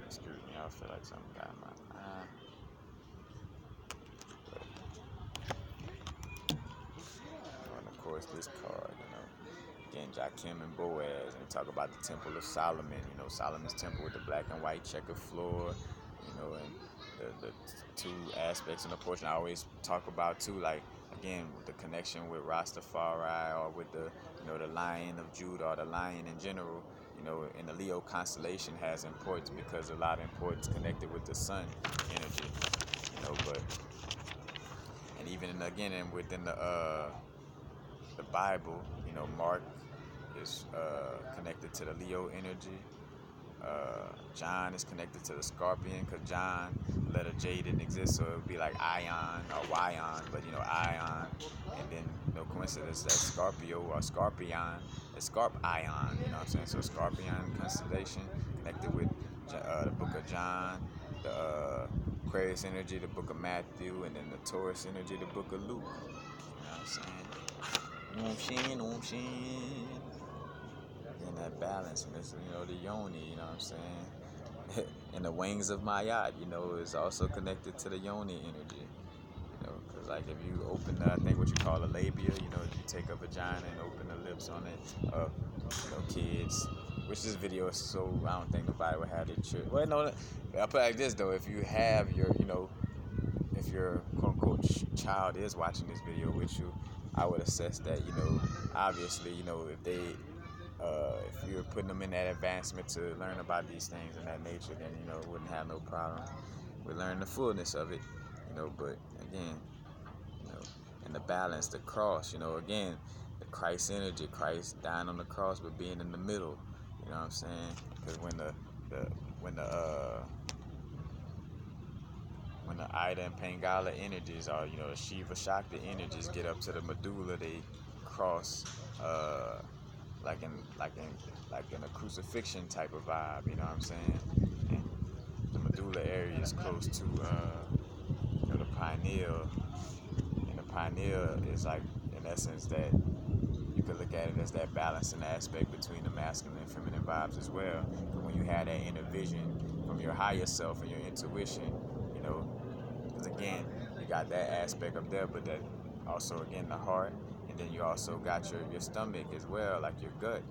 Excuse me, I feel like something got in my eye. And of course, this card, again, Joachim and Boaz, and we talk about the Temple of Solomon, Solomon's temple with the black and white checkered floor, and the two aspects in the portion I always talk about too, like, again, with the connection with Rastafari, or with the, the Lion of Judah, or the lion in general, in the Leo constellation has importance, because a lot of importance connected with the sun energy, but, and even again, and within the Bible, Mark is connected to the Leo energy. John is connected to the Scorpion, because John, letter J didn't exist, so it would be like Ion or Yion, but Ion, and then no coincidence that Scorpio or Scorpion is Ion, you know what I'm saying? So Scorpion constellation connected with the book of John, the Aquarius energy, the book of Matthew, and then the Taurus energy, the book of Luke. You know what I'm saying? And that balance, and it's, the yoni, you know what I'm saying? And the wings of my yacht, is also connected to the yoni energy. Because like if you open, I think what you call a labia, if you take a vagina and open the lips on it, kids, which this video is so, I don't think nobody would have their children. Well, no, I'll put it like this though, if you have your, if your quote unquote child is watching this video with you, I would assess that, obviously, if they, if you're putting them in that advancement to learn about these things and that nature, then, wouldn't have no problem with learning the fullness of it, but again, and the balance, the cross, again, the Christ energy, Christ dying on the cross, but being in the middle, you know what I'm saying? Because when the Ida and Pingala energies, or the Shiva Shakti energies, get up to the medulla, they cross, like in a crucifixion type of vibe, you know what I'm saying? And the medulla area is close to the pineal, and the pineal is like, in essence, that you could look at it as that balancing aspect between the masculine and feminine vibes as well. But when you have that inner vision from your higher self and your intuition, because again, you got that aspect up there, but that also, again, the heart, and then you also got your stomach as well, like your gut.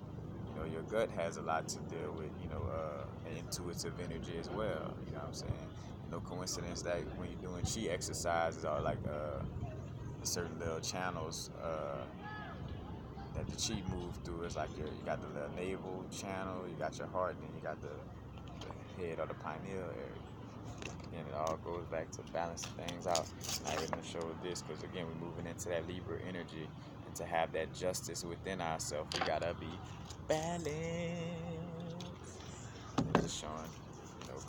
Your gut has a lot to deal with, an intuitive energy as well, you know what I'm saying? No coincidence that when you're doing chi exercises, or like certain little channels that the chi move through, is like you got the little navel channel, you got your heart, and then you got the head or the pineal area. Again, it all goes back to balancing things out. I'm not going to show this because, again, we're moving into that Libra energy. And to have that justice within ourselves, we got to be balanced. And just showing,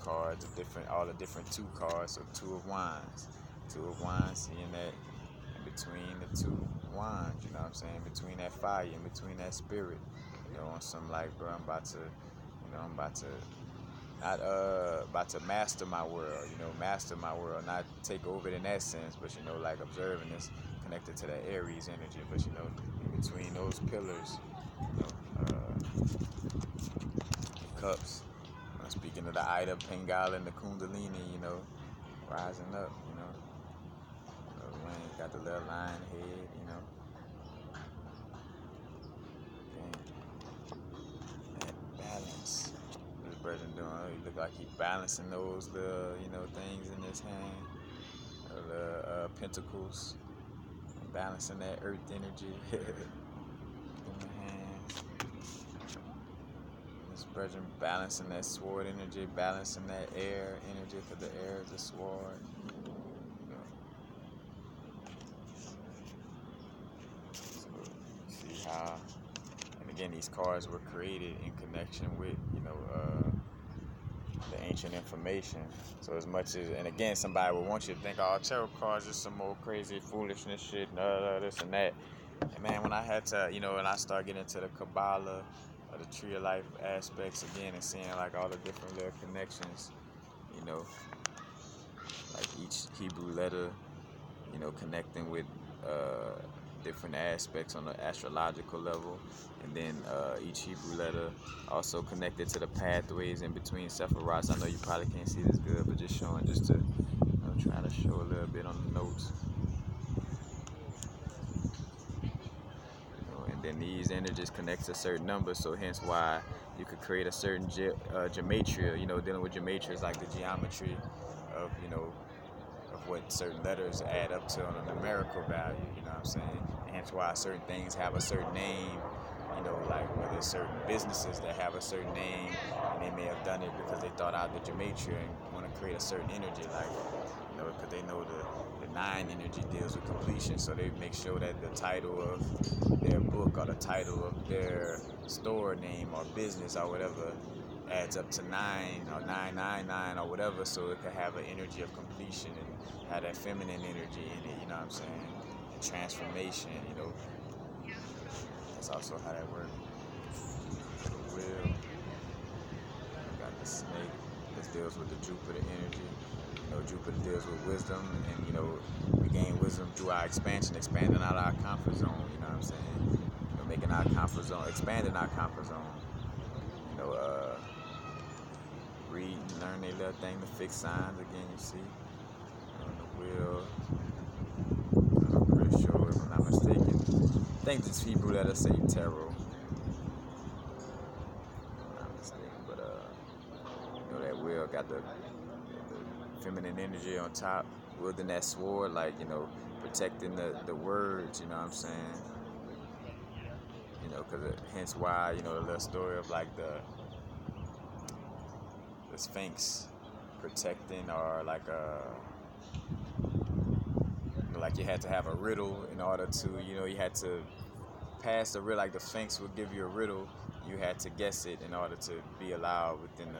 cards of different, all the different two cards. So Two of Wands. Two of Wands, seeing that in between the two wands, you know what I'm saying? Between that fire, in between that spirit. On some like, bro, I'm about to not about to master my world, not take over it in that sense, but like observing this connected to that Aries energy, but in between those pillars, cups, speaking of the Ida, Pingala, and the Kundalini, rising up, got the little lion head, that balance. This person doing, he look like he balancing those little, things in his hand, the pentacles, balancing that earth energy in the hand. This person balancing that sword energy, balancing that air energy, because the air is a sword. So see how, and again, these cards were created in connection with, the ancient information. So as much as, and again, somebody would want you to think, oh, tarot cards is some old crazy foolishness shit, this and that. And man, when I had to, and I started getting into the Kabbalah, or the Tree of Life aspects again, and seeing like all the different little connections, like each Hebrew letter, connecting with different aspects on the astrological level, and then each Hebrew letter also connected to the pathways in between Sephiroths. I know you probably can't see this good, but just showing, just to, trying to show a little bit on the notes. And then these energies connect to certain numbers, so hence why you could create a certain gematria. Dealing with gematria is like the geometry of, of what certain letters add up to on a numerical value, you know what I'm saying? And hence why certain things have a certain name, you know, like whether certain businesses that have a certain name, and they may have done it because they thought out the gematria and want to create a certain energy, like, you know, because they know the nine energy deals with completion, so they make sure that the title of their book or the title of their store name or business or whatever adds up to 9 or 999 or whatever, so it could have an energy of completion and have that feminine energy in it, you know what I'm saying? And transformation, you know. That's also how that works. The wheel. We got the snake. This deals with the Jupiter energy. You know, Jupiter deals with wisdom, and, you know, we gain wisdom through our expansion, expanding out our comfort zone, you know what I'm saying? You know, making our comfort zone, expanding our comfort zone. You know, read and learn their little thing, the fixed signs again, you see. On the wheel. I'm pretty sure, if I'm not mistaken. I think it's Hebrew letter say tarot. If I'm not mistaken, but you know, that wheel got the feminine energy on top, wielding that sword, like, you know, protecting the words, you know what I'm saying? You know, because hence why, you know, the little story of like the Sphinx protecting, or like you know, like you had to have a riddle in order to, you know, you had to pass the riddle, like the Sphinx would give you a riddle, you had to guess it in order to be allowed within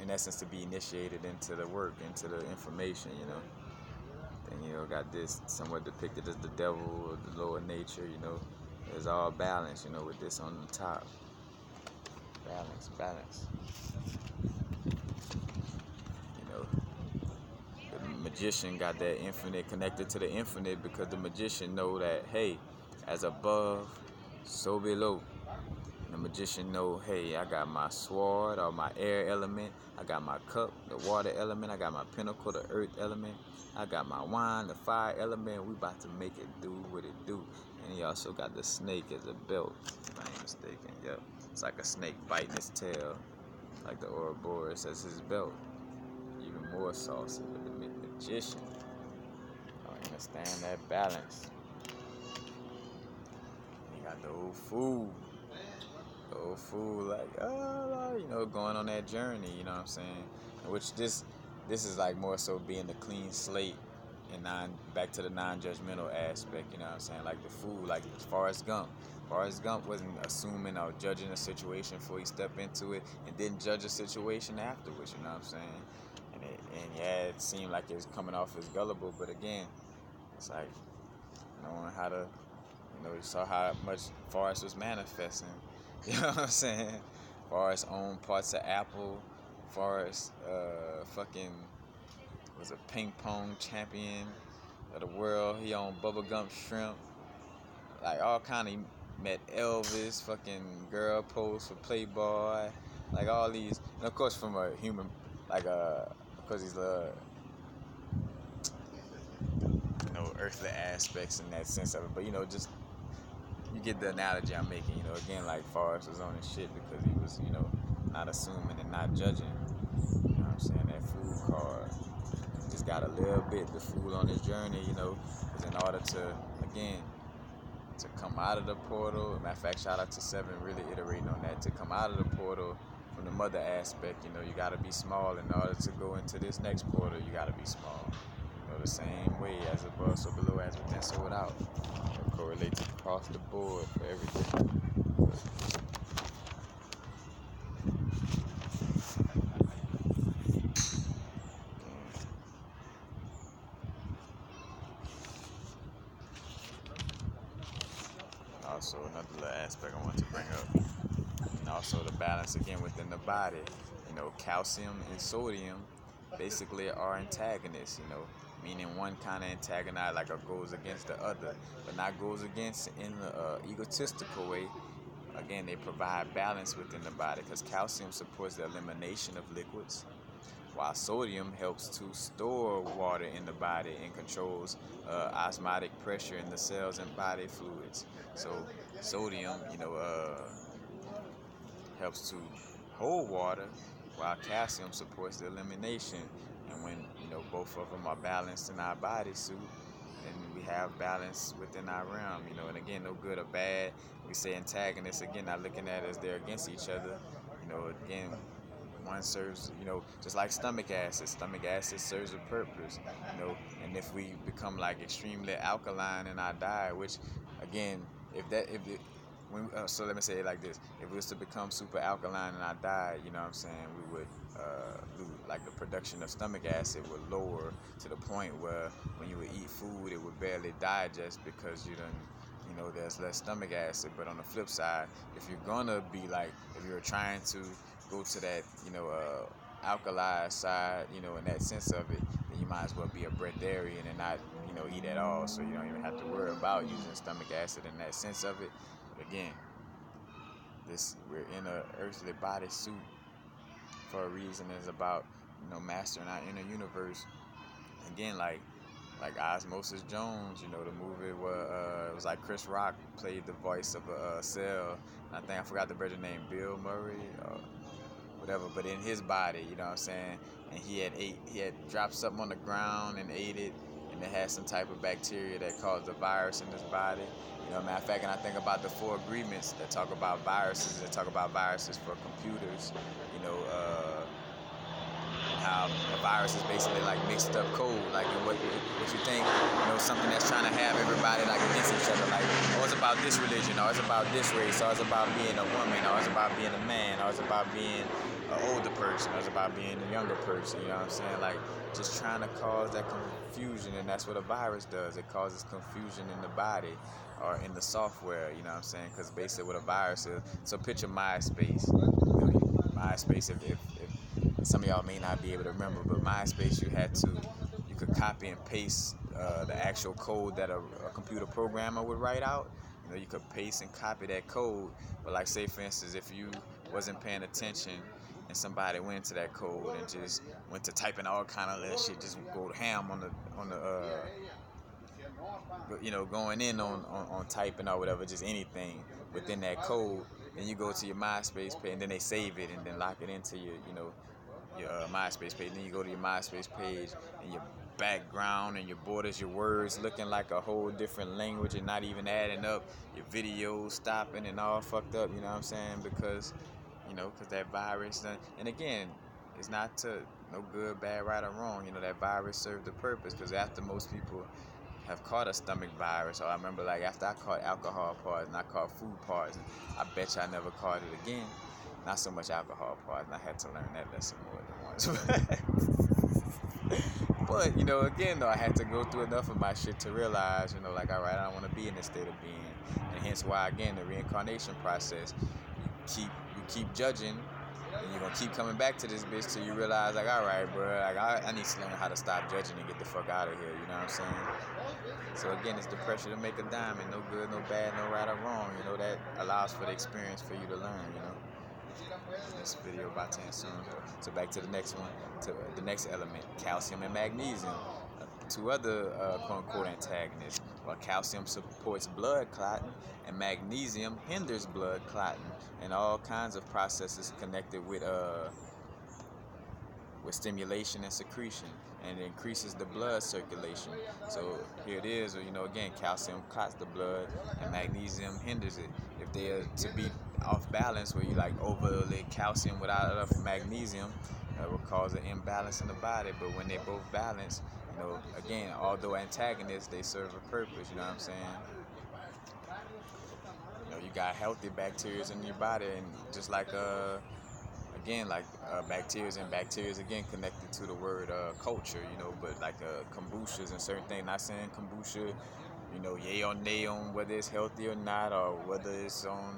in essence, to be initiated into the work, into the information, you know. And, you know, got this somewhat depicted as the devil or the lower nature, you know. It's all balance, you know, with this on the top. Balance. You know, the magician got that infinite connected to the infinite, because the magician know that, hey, as above, so below. And the magician know, hey, I got my sword or my air element, I got my cup, the water element, I got my pinnacle, the earth element, I got my wine, the fire element. We about to make it do what it do. And he also got the snake as a belt, if I ain't mistaken. Yep, it's like a snake biting his tail, like the Ouroboros as his belt. Even more saucy with the magician. I understand that balance. He got the old fool. Like, you know, going on that journey, you know what I'm saying? Which this is like more so being the clean slate and back to the non-judgmental aspect, you know what I'm saying? Like the fool, like Forrest Gump. Forrest Gump wasn't assuming or judging a situation before he stepped into it, and didn't judge a situation afterwards, you know what I'm saying? And yeah, it seemed like it was coming off as gullible, but again, it's like knowing how to, you know, you saw how much Forrest was manifesting. You know what I'm saying? Forrest owned parts of Apple. Forrest fucking was a ping pong champion of the world. He owned bubblegum shrimp. Like all kind of, he met Elvis, fucking girl pose for Playboy. Like all these, and of course from a human, like because he's you know, earthly aspects in that sense of it. But, you know, just, you get the analogy I'm making, you know. Again, like Forrest was on his shit because he was, you know, not assuming and not judging. You know what I'm saying? That fool card. Just got a little bit, the fool on his journey, you know, because in order to, again, to come out of the portal, matter of fact, shout out to Seven, really iterating on that, to come out of the portal from the mother aspect, you know, you got to be small. In order to go into this next portal, you got to be small. You know, the same way, as above, so below, as within, so without. It correlates across the board for everything. Also, another little aspect I want to bring up, and also the balance again within the body. You know, calcium and sodium basically are antagonists, you know, meaning one kind of antagonize, like, goes against the other, but not goes against in an egotistical way. Again, they provide balance within the body, because calcium supports the elimination of liquids, while sodium helps to store water in the body and controls osmotic pressure in the cells and body fluids. So sodium, you know, helps to hold water, while calcium supports the elimination And when, both of them are balanced in our bodysuit, then we have balance within our realm, and again, no good or bad. We say antagonists, again, not looking at it as they're against each other. Again, one serves, just like stomach acid. Stomach acid serves a purpose, and if we become like extremely alkaline in our diet, which, again, so let me say it like this: if we was to become super alkaline in our diet, what I'm saying, we would lose, like the production of stomach acid would lower to the point where when you would eat food, it would barely digest because there's less stomach acid. But on the flip side, if you're gonna be like, if you're trying to go to that, alkali side, in that sense of it, then you might as well be a breatharian and not, eat at all. So you don't even have to worry about using stomach acid in that sense of it. But again, we're in a earthly body suit for a reason. It's about, mastering our inner universe. Again, like Osmosis Jones, the movie where it was like Chris Rock played the voice of a cell. I think I forgot the brother's name, Bill Murray or whatever. But in his body, you know what I'm saying, and he had dropped something on the ground and ate it, and it had some type of bacteria that caused a virus in his body. Matter of fact, and I think about the 4 agreements that talk about viruses. That talk about viruses for computers. How a virus is basically like mixed up code, like what you think, something that's trying to have everybody like against each other, like, oh, it's about this religion, or it's about this race, or it's about being a woman, or it's about being a man, or it's about being an older person, or it's about being a younger person, you know what I'm saying? Like, just trying to cause that confusion, and that's what a virus does. It causes confusion in the body or in the software, you know what I'm saying? Because basically what a virus is, so picture MySpace. MySpace, if some of y'all may not be able to remember, but MySpace, you could copy and paste the actual code that a computer programmer would write out. You could paste and copy that code. But like, say for instance, if you wasn't paying attention and somebody went to that code and just went to typing all kind of little shit, just go ham on the going in on typing or whatever, just anything within that code, then you go to your MySpace page, and then they save it and then lock it into your MySpace page. Then you go to your MySpace page, and your background and your borders, your words looking like a whole different language and not even adding up. Your videos stopping and all fucked up. You know what I'm saying? Because that virus. And again, it's not to no good, bad, right, or wrong. That virus served the purpose, because after most people have caught a stomach virus, or I remember like after I caught alcohol poison, I caught food poison. I bet you I never caught it again. Not so much alcohol poison. I had to learn that lesson more than once. But again though, I had to go through enough of my shit to realize, like, all right, I don't want to be in this state of being, and hence why, again, the reincarnation process. You keep judging, and you're gonna keep coming back to this bitch till you realize, like, all right, bro, like I need to learn how to stop judging and get the fuck out of here. You know what I'm saying? So again, it's the pressure to make a diamond. No good, no bad, no right or wrong. That allows for the experience for you to learn. This video about to end soon. So back to the next one, to the next element, calcium and magnesium. 2 other quote-unquote antagonists. Well, calcium supports blood clotting, and magnesium hinders blood clotting, and all kinds of processes connected with stimulation and secretion, and it increases the blood circulation. So here it is, again, calcium clots the blood and magnesium hinders it. If they are to be off balance, where you like overly calcium without enough magnesium, will cause an imbalance in the body. But when they both balance, again, although antagonists, they serve a purpose. You know what I'm saying? You got healthy bacteria in your body, and just like bacteria again connected to the word culture, but like kombuchas and certain things. Not saying kombucha, yay or nay on whether it's healthy or not, or whether it's on,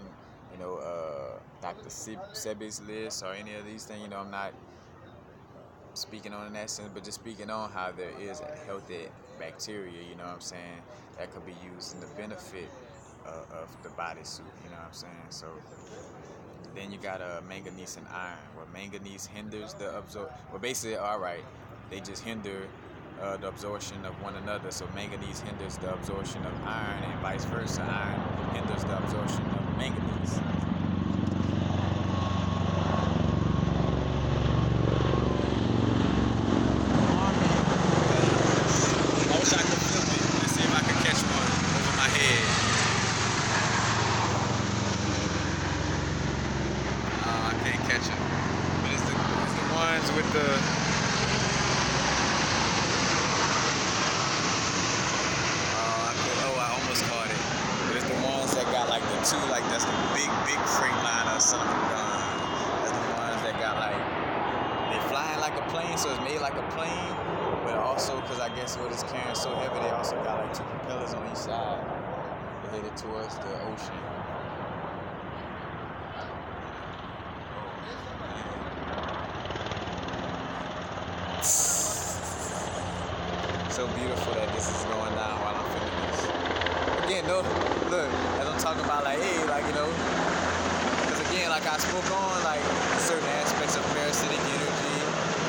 Dr. Sebi's list or any of these things. I'm not speaking on in that sense, but just speaking on how there is a healthy bacteria, you know what I'm saying, that could be used in the benefit of the bodysuit, you know what I'm saying. So then you got manganese and iron. Well, manganese hinders the basically, all right, they just hinder the absorption of one another. So manganese hinders the absorption of iron, and vice versa. Iron hinders the absorption of manganese. I almost caught it. There's the ones that got like the two, like that's the big Freightliner or something. That's the ones that got like, they flying like a plane, so it's made like a plane, but also because I guess what it's carrying so heavy, they also got like two propellers on each side. They're headed towards the ocean. So beautiful that this is going down while I'm filming this. Again, no, look, as I'm talking about, like, hey, like, you know, because again, like I spoke on, like, certain aspects of parasitic energy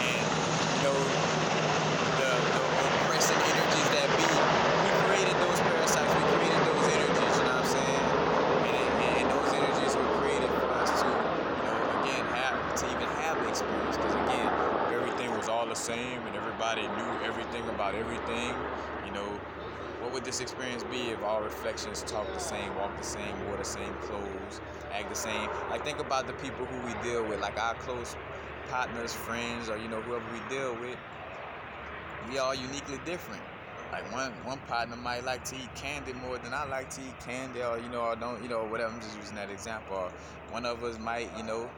and, you know, the oppressive energies that be. We created those parasites, we created those energies, you know what I'm saying? And those energies were created for us to, you know, again, to even have the experience. Because again, everything was all the same and everybody knew everything about everything, you know, what would this experience be if all reflections talk the same, walk the same, wore the same clothes, act the same? Like, think about the people who we deal with, like our close partners, friends, or, you know, whoever we deal with. We all uniquely different. Like one partner might like to eat candy more than I like to eat candy, or, you know, or don't, you know, whatever. I'm just using that example. Or one of us might, you know,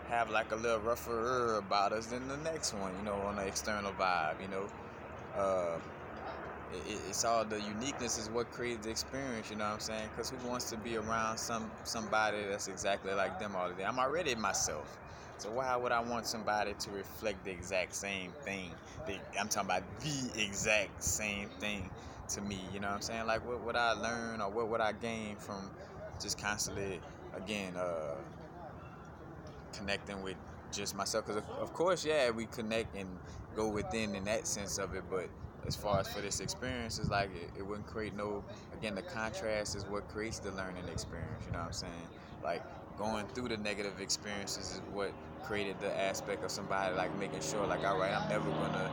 have like a little rougher about us than the next one, you know, on the external vibe, you know. It's all the uniqueness is what creates the experience, you know what I'm saying? Because who wants to be around somebody that's exactly like them all the day? I'm already myself. So why would I want somebody to reflect the exact same thing? I'm talking about the exact same thing to me, you know what I'm saying? Like, what would I learn or what would I gain from just constantly, again, connecting with just myself? Because of course, yeah, we connect and go within in that sense of it, but as far as for this experience, it's like it wouldn't create no, again, the contrast is what creates the learning experience, you know what I'm saying? Like, going through the negative experiences is what created the aspect of somebody like making sure, like, all right, I'm never gonna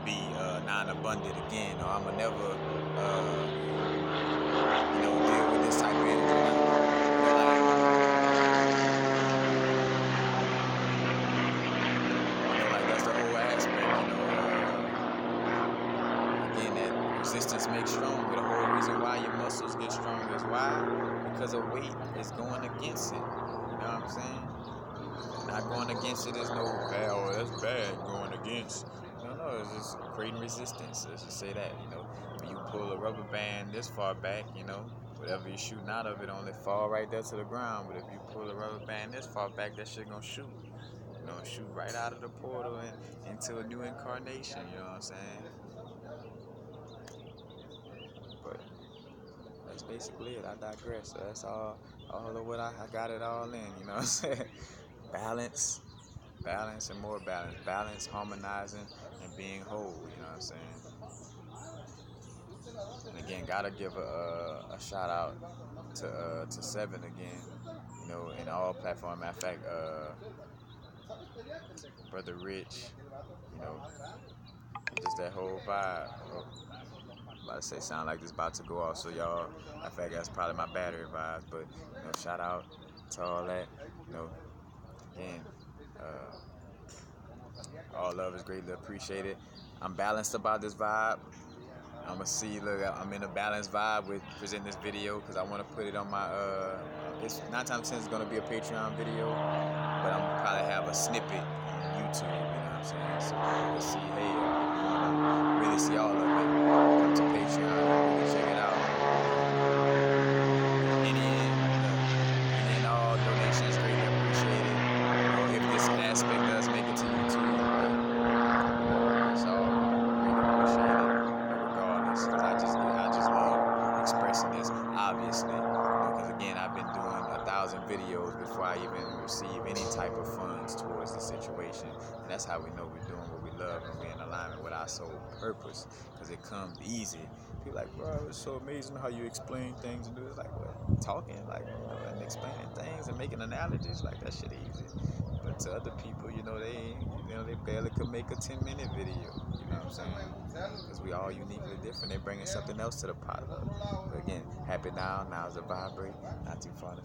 be non-abundant again, or I'm gonna never you know, deal with this type of energy. You know, like, that's the whole aspect, you know. Again, that resistance makes stronger. The whole reason why your muscles get stronger is why? Because a weight is going against it. You know what I'm saying? Not going against it is no bad, oh, that's bad, going against. No, it's just creating resistance. Let's just say that, you know. When you pull a rubber band this far back, you know, whatever you're shooting out of it only fall right there to the ground. But if you pull a rubber band this far back, that shit gonna shoot. You know, shoot right out of the portal and into a new incarnation, you know what I'm saying? But that's basically it. I digress. So that's all of what I got it all in, you know what I'm saying? Balance and more balance. Balance, harmonizing, and being whole, you know what I'm saying? And again, gotta give a shout out to Seven again, you know, in all platforms. Matter of fact, Brother Rich, you know, just that whole vibe. Oh, I'm about to say, sound like this about to go off, so y'all, I think that's probably my battery vibes, but, you know, shout out to all that, you know, again, all love is greatly appreciated. I'm balanced about this vibe. I'm gonna see, look, I'm in a balanced vibe with presenting this video because I want to put it on my, it's 9 times 10 it's gonna be a Patreon video, but I'm gonna probably have a snippet on YouTube, you know what I'm saying? So you can see, hey, if you wanna really see all of it, come to Patreon and really check it out. Any and all donations greatly appreciated. You know, if this aspect does make it to YouTube, it's all greatly appreciated, regardless, because I just love expressing this, obviously, because again, I've been doing 1,000 videos before I even receive any type of funds towards the situation, and that's how we know we're doing what we love and we're in alignment with our soul purpose, because it comes easy. People like, bro, it's so amazing how you explain things and do it. Like, what? Talking, like, you know, and explaining things and making analogies, like, that shit easy. But to other people, you know, they barely could make a 10-minute video. You know what I'm saying? Because we all uniquely different. They bringing something else to the pot. But again, happy now. Now's the vibrate. Not too far.